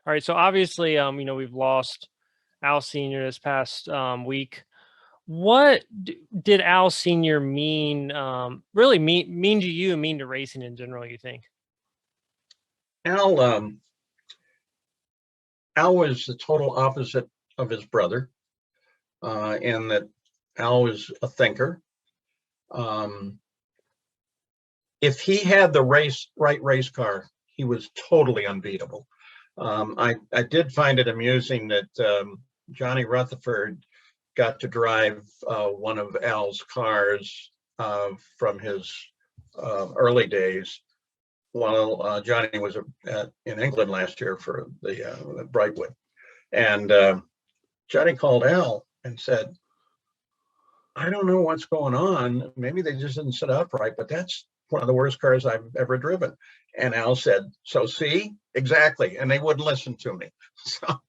All right. So obviously, we've lost Al Sr. this past week. What did Al Sr. mean? Really mean to you and mean to racing in general? You think? Al, Al was the total opposite of his brother, in that Al was a thinker. If he had the right race car, he was totally unbeatable. I did find it amusing that Johnny Rutherford got to drive one of Al's cars from his early days while Johnny was in England last year for the Brightwood. And Johnny called Al and said, I don't know what's going on. Maybe they just didn't set up right, but that's one of the worst cars I've ever driven. And Al said, so see, exactly. And they wouldn't listen to me. So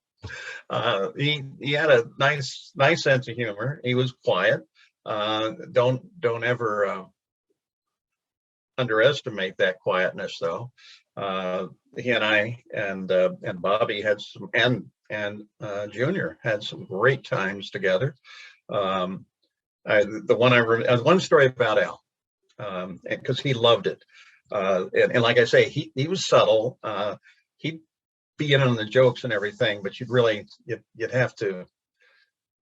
he had a nice sense of humor. He was quiet. Don't ever underestimate that quietness, though. He and I and Bobby had some, and Junior had some great times together. One story about Al, because he loved it, and like I say, he was subtle. He'd be in on the jokes and everything, but you'd have to.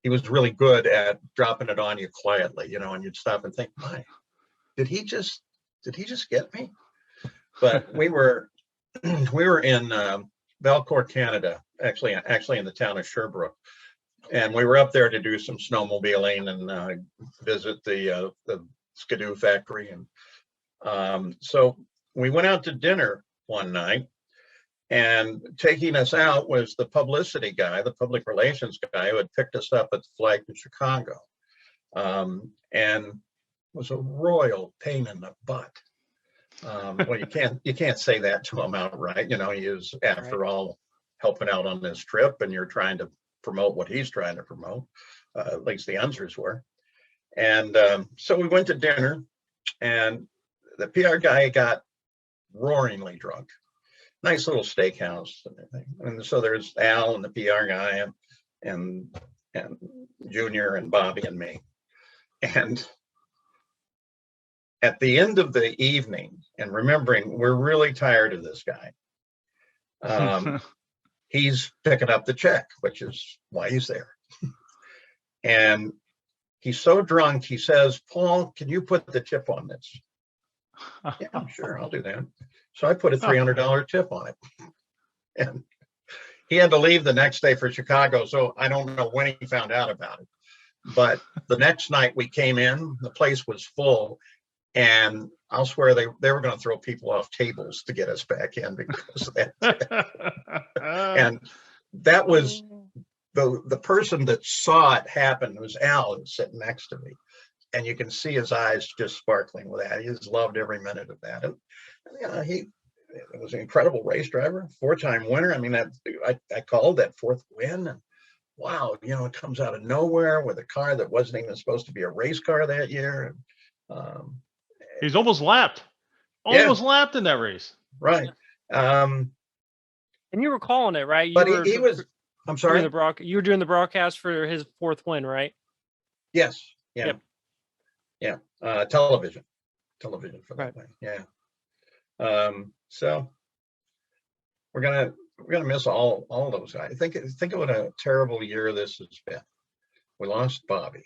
He was really good at dropping it on you quietly, and you'd stop and think, "My, did he just get me?" But we were in Valcourt, Canada, actually in the town of Sherbrooke, and we were up there to do some snowmobiling and visit the Skidoo factory. And so we went out to dinner one night, and taking us out was the publicity guy, the public relations guy who had picked us up at the flight to Chicago, and was a royal pain in the butt. Well, you can't say that to him outright. He is, after all, helping out on this trip, and you're trying to promote what he's trying to promote. At least the Unsers were. And so we went to dinner, and the PR guy got roaringly drunk. Nice little steakhouse and everything. And so there's Al and the PR guy and Junior and Bobby and me. And at the end of the evening, and remembering we're really tired of this guy, he's picking up the check, which is why he's there. And he's so drunk, he says, Paul, can you put the tip on this? Yeah, sure, I'll do that. So I put a $300 tip on it. And he had to leave the next day for Chicago, so I don't know when he found out about it. But the next night we came in, the place was full. And I'll swear they were going to throw people off tables to get us back in because of that. And that was the person that saw it happen was Al, who was sitting next to me. And you can see his eyes just sparkling with that. He just loved every minute of that. And he was an incredible race driver, 4-time winner. I mean, I called that 4th win. And wow, it comes out of nowhere with a car that wasn't even supposed to be a race car that year. And, he's almost lapped in that race. Right. And you were calling it, right? He was, I'm sorry? You were doing the broadcast for his 4th win, right? Yes. Yeah. Yep. Yeah. Television for that way. Yeah. So we're gonna miss all those guys. Think of what a terrible year this has been. We lost Bobby.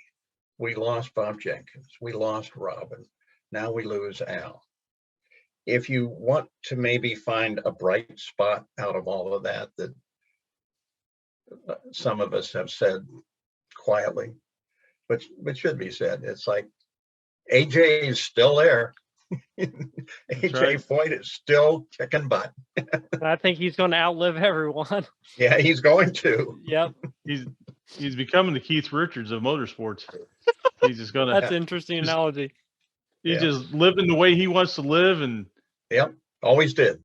We lost Bob Jenkins. We lost Robin. Now we lose Al. If you want to maybe find a bright spot out of all of that some of us have said quietly, but should be said, it's like AJ is still there. AJ Foyt is still kicking butt. I think he's going to outlive everyone. Yeah, he's going to. Yep. He's becoming the Keith Richards of motorsports. He's just going to. That's an interesting analogy. He's just living the way he wants to live, and yep, always did.